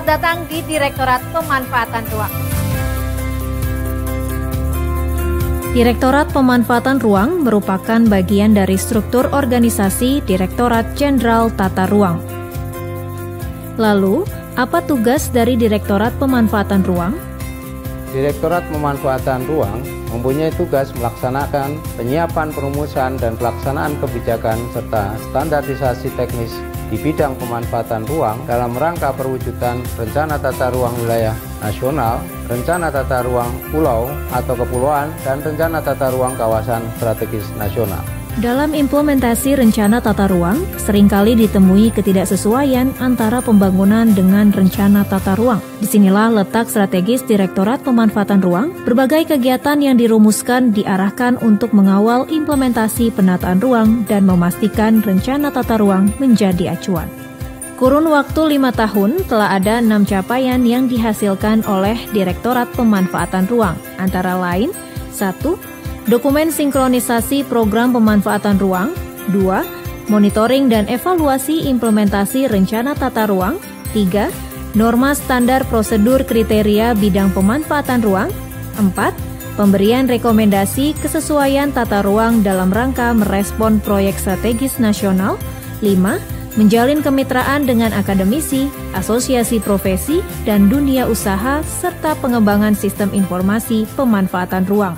Selamat datang di Direktorat Pemanfaatan Ruang. Direktorat Pemanfaatan Ruang merupakan bagian dari struktur organisasi Direktorat Jenderal Tata Ruang. Lalu, apa tugas dari Direktorat Pemanfaatan Ruang? Direktorat Pemanfaatan Ruang mempunyai tugas melaksanakan penyiapan, perumusan, dan pelaksanaan kebijakan serta standarisasi teknis di bidang pemanfaatan ruang dalam rangka perwujudan Rencana Tata Ruang Wilayah Nasional, Rencana Tata Ruang Pulau atau Kepulauan, dan Rencana Tata Ruang Kawasan Strategis Nasional. Dalam implementasi rencana tata ruang, seringkali ditemui ketidaksesuaian antara pembangunan dengan rencana tata ruang. Disinilah letak strategis Direktorat Pemanfaatan Ruang. Berbagai kegiatan yang dirumuskan diarahkan untuk mengawal implementasi penataan ruang dan memastikan rencana tata ruang menjadi acuan. Kurun waktu 5 tahun telah ada 6 capaian yang dihasilkan oleh Direktorat Pemanfaatan Ruang, antara lain 1. Dokumen sinkronisasi program pemanfaatan ruang. 2. Monitoring dan evaluasi implementasi rencana tata ruang. 3. Norma standar prosedur kriteria bidang pemanfaatan ruang. 4. Pemberian rekomendasi kesesuaian tata ruang dalam rangka merespon proyek strategis nasional. 5. Menjalin kemitraan dengan akademisi, asosiasi profesi, dan dunia usaha, serta pengembangan sistem informasi pemanfaatan ruang.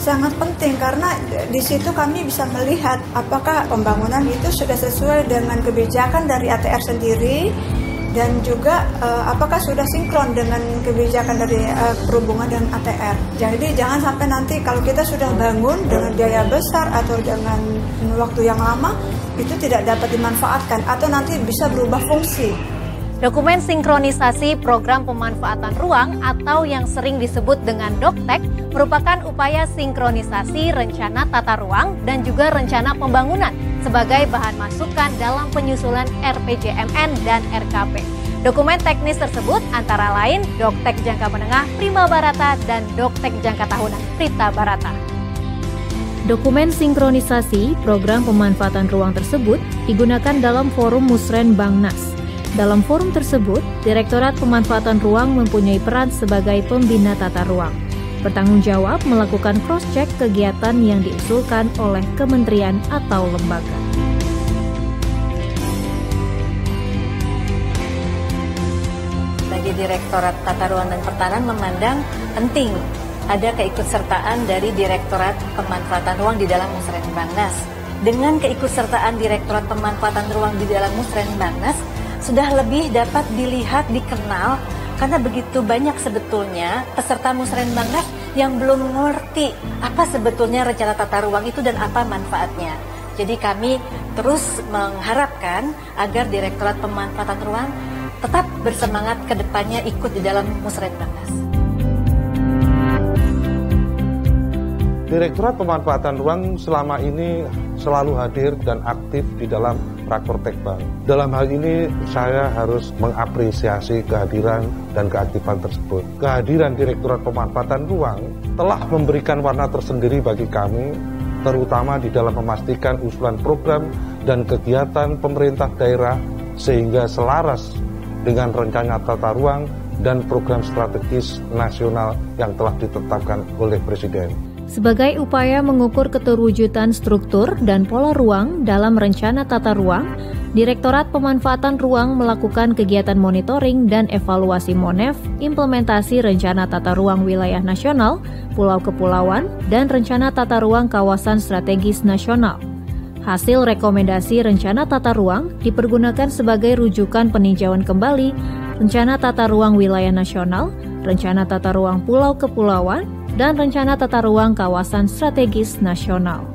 Sangat penting karena di situ kami bisa melihat apakah pembangunan itu sudah sesuai dengan kebijakan dari ATR sendiri dan juga apakah sudah sinkron dengan kebijakan dari perhubungan dan ATR. Jadi jangan sampai nanti kalau kita sudah bangun dengan biaya besar atau dengan waktu yang lama itu tidak dapat dimanfaatkan atau nanti bisa berubah fungsi. Dokumen sinkronisasi program pemanfaatan ruang atau yang sering disebut dengan DOKTEK merupakan upaya sinkronisasi rencana tata ruang dan juga rencana pembangunan sebagai bahan masukan dalam penyusunan RPJMN dan RKP. Dokumen teknis tersebut antara lain DOKTEK Jangka Menengah Prima Barata dan DOKTEK Jangka Tahunan Prita Barata. Dokumen sinkronisasi program pemanfaatan ruang tersebut digunakan dalam forum Musren Bangnas. Dalam forum tersebut, Direktorat Pemanfaatan Ruang mempunyai peran sebagai pembina tata ruang, bertanggung jawab melakukan cross-check kegiatan yang diusulkan oleh kementerian atau lembaga. Bagi Direktorat Tata Ruang dan Pertahanan memandang penting ada keikutsertaan dari Direktorat Pemanfaatan Ruang di dalam Musren Bangnas. Dengan keikutsertaan Direktorat Pemanfaatan Ruang di dalam Musren Bangnas, sudah lebih dapat dilihat, dikenal, karena begitu banyak sebetulnya peserta Musren Bangnas yang belum mengerti apa sebetulnya rencana tata ruang itu dan apa manfaatnya. Jadi kami terus mengharapkan agar Direktorat Pemanfaatan Ruang tetap bersemangat ke depannya ikut di dalam Musren Bangnas. Direktorat Pemanfaatan Ruang selama ini selalu hadir dan aktif di dalam Rakortekbang. Dalam hal ini saya harus mengapresiasi kehadiran dan keaktifan tersebut. Kehadiran Direktorat Pemanfaatan Ruang telah memberikan warna tersendiri bagi kami, terutama di dalam memastikan usulan program dan kegiatan pemerintah daerah sehingga selaras dengan rencana tata ruang dan program strategis nasional yang telah ditetapkan oleh Presiden. Sebagai upaya mengukur keterwujudan struktur dan pola ruang dalam rencana tata ruang, Direktorat Pemanfaatan Ruang melakukan kegiatan monitoring dan evaluasi MONEF, implementasi Rencana Tata Ruang Wilayah Nasional, Pulau Kepulauan, dan Rencana Tata Ruang Kawasan Strategis Nasional. Hasil rekomendasi Rencana Tata Ruang dipergunakan sebagai rujukan peninjauan kembali Rencana Tata Ruang Wilayah Nasional, Rencana Tata Ruang Pulau Kepulauan, dan Rencana Tata Ruang Kawasan Strategis Nasional.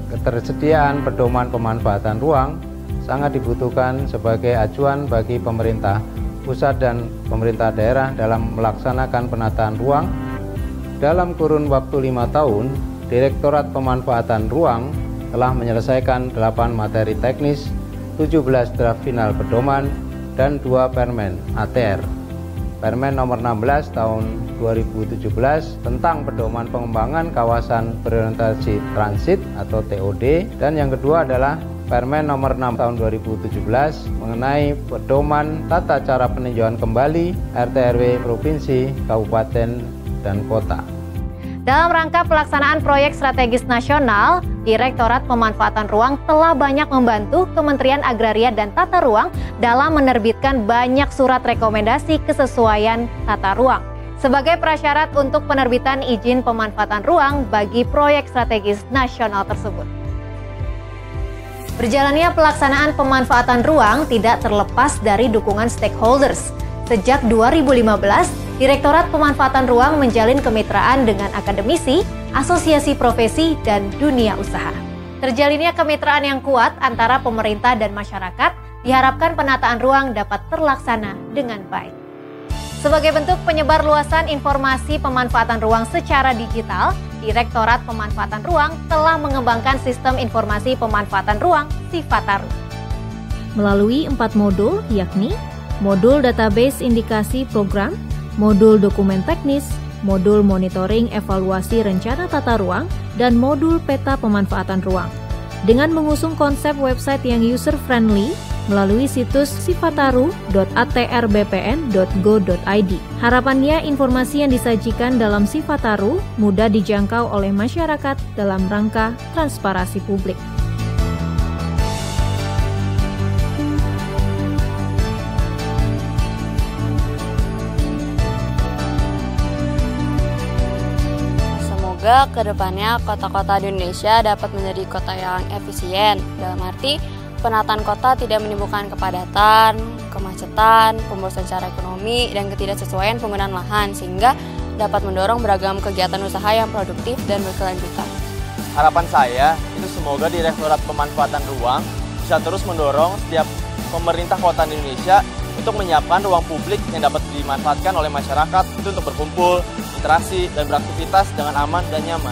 Ketersediaan pedoman pemanfaatan ruang sangat dibutuhkan sebagai acuan bagi pemerintah pusat dan pemerintah daerah dalam melaksanakan penataan ruang. Dalam kurun waktu 5 tahun, Direktorat Pemanfaatan Ruang telah menyelesaikan 8 materi teknis, 17 draft final pedoman, dan 2 permen ATR. Permen nomor 16 tahun 2017 tentang pedoman pengembangan kawasan berorientasi transit atau TOD, dan yang kedua adalah Permen nomor 6 tahun 2017 mengenai pedoman tata cara peninjauan kembali RT/RW provinsi, kabupaten, dan kota. Dalam rangka pelaksanaan proyek strategis nasional, Direktorat Pemanfaatan Ruang telah banyak membantu Kementerian Agraria dan Tata Ruang dalam menerbitkan banyak surat rekomendasi kesesuaian tata ruang sebagai prasyarat untuk penerbitan izin pemanfaatan ruang bagi proyek strategis nasional tersebut. Berjalannya pelaksanaan pemanfaatan ruang tidak terlepas dari dukungan stakeholders. Sejak 2015, Direktorat Pemanfaatan Ruang menjalin kemitraan dengan akademisi, asosiasi profesi, dan dunia usaha. Terjalinnya kemitraan yang kuat antara pemerintah dan masyarakat diharapkan penataan ruang dapat terlaksana dengan baik. Sebagai bentuk penyebarluasan informasi pemanfaatan ruang secara digital, Direktorat Pemanfaatan Ruang telah mengembangkan sistem informasi pemanfaatan ruang Sifataru melalui 4 modul, yakni modul database indikasi program, modul dokumen teknis, modul monitoring evaluasi rencana tata ruang, dan modul peta pemanfaatan ruang. Dengan mengusung konsep website yang user-friendly melalui situs sifataru.atrbpn.go.id. Harapannya informasi yang disajikan dalam Sifataru mudah dijangkau oleh masyarakat dalam rangka transparansi publik. Semoga kedepannya kota-kota di Indonesia dapat menjadi kota yang efisien. Dalam arti, penataan kota tidak menimbulkan kepadatan, kemacetan, pemborosan secara ekonomi, dan ketidaksesuaian penggunaan lahan, sehingga dapat mendorong beragam kegiatan usaha yang produktif dan berkelanjutan. Harapan saya itu semoga Direktorat Pemanfaatan Ruang bisa terus mendorong setiap pemerintah kota di Indonesia untuk menyiapkan ruang publik yang dapat dimanfaatkan oleh masyarakat itu untuk berkumpul, interaksi, dan beraktivitas dengan aman dan nyaman.